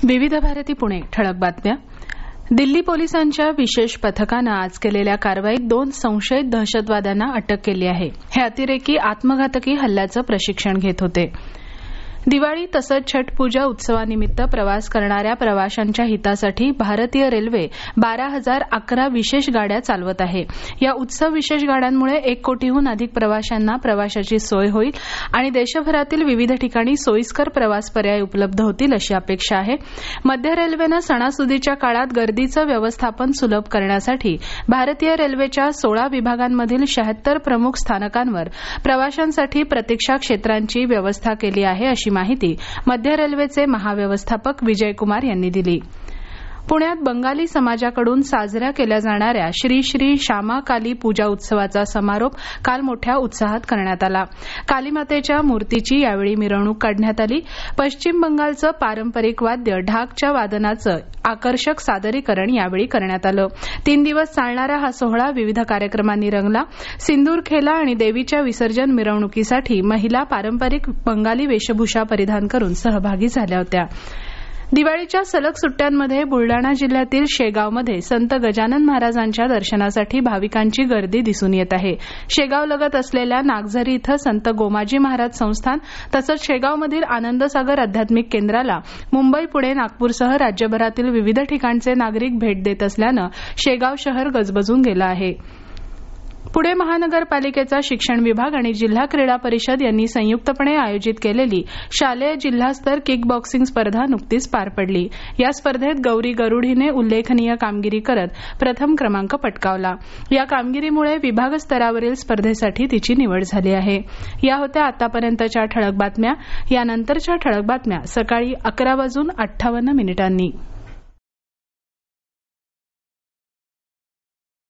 विविध भारती पुणे ठळक बातम्या. दिल्ली पोलिसांच्या विशेष पथकानं आज केलेल्या कारवाईत 2 संशयित दहशतवाद्यांना अटक केली आहे. हे अतिरेकी आत्मघातकी हल्ल्याचं प्रशिक्षण घेत होते. दिवाळी तसंच छठ पूजा उत्सवानिमित्त प्रवास करणाऱ्या प्रवाशांच्या हितासाठी भारतीय रेल्वे 12,011 विशेष गाड्या चालवत आहे. या उत्सव विशेष गाड्यांमुळे 1 कोटीहून अधिक प्रवाशांना प्रवासाची सोय होईल आणि देशभरातील विविध ठिकाणी सोयीस्कर प्रवास पर्याय उपलब्ध होतील अशी अपेक्षा आहे. मध्य रेल्वेनं सणासुदीच्या काळात गर्दीचं व्यवस्थापन सुलभ करण्यासाठी भारतीय रेल्वेच्या 16 विभागांमधील 76 प्रमुख स्थानकांवर प्रवाशांसाठी प्रतीक्षा क्षेत्रांची व्यवस्था केली आहे अशी माहिती मध्य रेल्वेचे महाव्यवस्थापक विजय कुमार यांनी दिली. पुण्यात बंगाली समाजाकडून साजऱ्या केल्या जाणाऱ्या श्री श्री श्यामा काली पूजा उत्सवाचा समारोप काल मोठ्या उत्साहात करण्यात आला. कालीमातेच्या मूर्तीची यावेळी मिरवणूक काढण्यात आली. पश्चिम बंगालचं पारंपरिक वाद्य ढाकच्या वादनाचं आकर्षक सादरीकरण यावेळी करण्यात आलं. 3 दिवस चालणारा हा सोहळा विविध कार्यक्रमांनी रंगला. सिंदूर खेला आणि देवीच्या विसर्जन मिरवणुकीसाठी महिला पारंपरिक बंगाली वेशभूषा परिधान करून सहभागी झाल्या होत्या. दिवाळीच्या सलग सुट्ट्यांमध्ये बुलडाणा जिल्ह्यातील शेगावमध्ये संत गजानन महाराजांच्या दर्शनासाठी भाविकांची गर्दी दिसून येत आहे. शेगावलगत असलेल्या नागझरी इथं संत गोमाजी महाराज संस्थान तसंच शेगावमधील आनंदसागर आध्यात्मिक केंद्राला मुंबई, पुणे, नागपूरसह राज्यभरातील विविध ठिकाणचे नागरिक भेट देत असल्यानं शेगाव शहर गजबजून गेलं आहे. पुणे महानगरपालिकेचा शिक्षण विभाग आणि जिल्हा क्रीडा परिषद यांनी संयुक्तपणे आयोजित केलेली शालेय जिल्हास्तर किक बॉक्सिंग स्पर्धा नुकतीच पार पडली. या स्पर्धेत गौरी गरुड हिने उल्लेखनीय कामगिरी करत प्रथम क्रमांक पटकावला. या कामगिरीमुळे विभागस्तरावरील स्पर्धेसाठी तिची निवड झाली आहे. या होत्या आतापर्यंतच्या ठळक बातम्या. यानंतरच्या ठळक बातम्या सकाळी 11:58 वाजून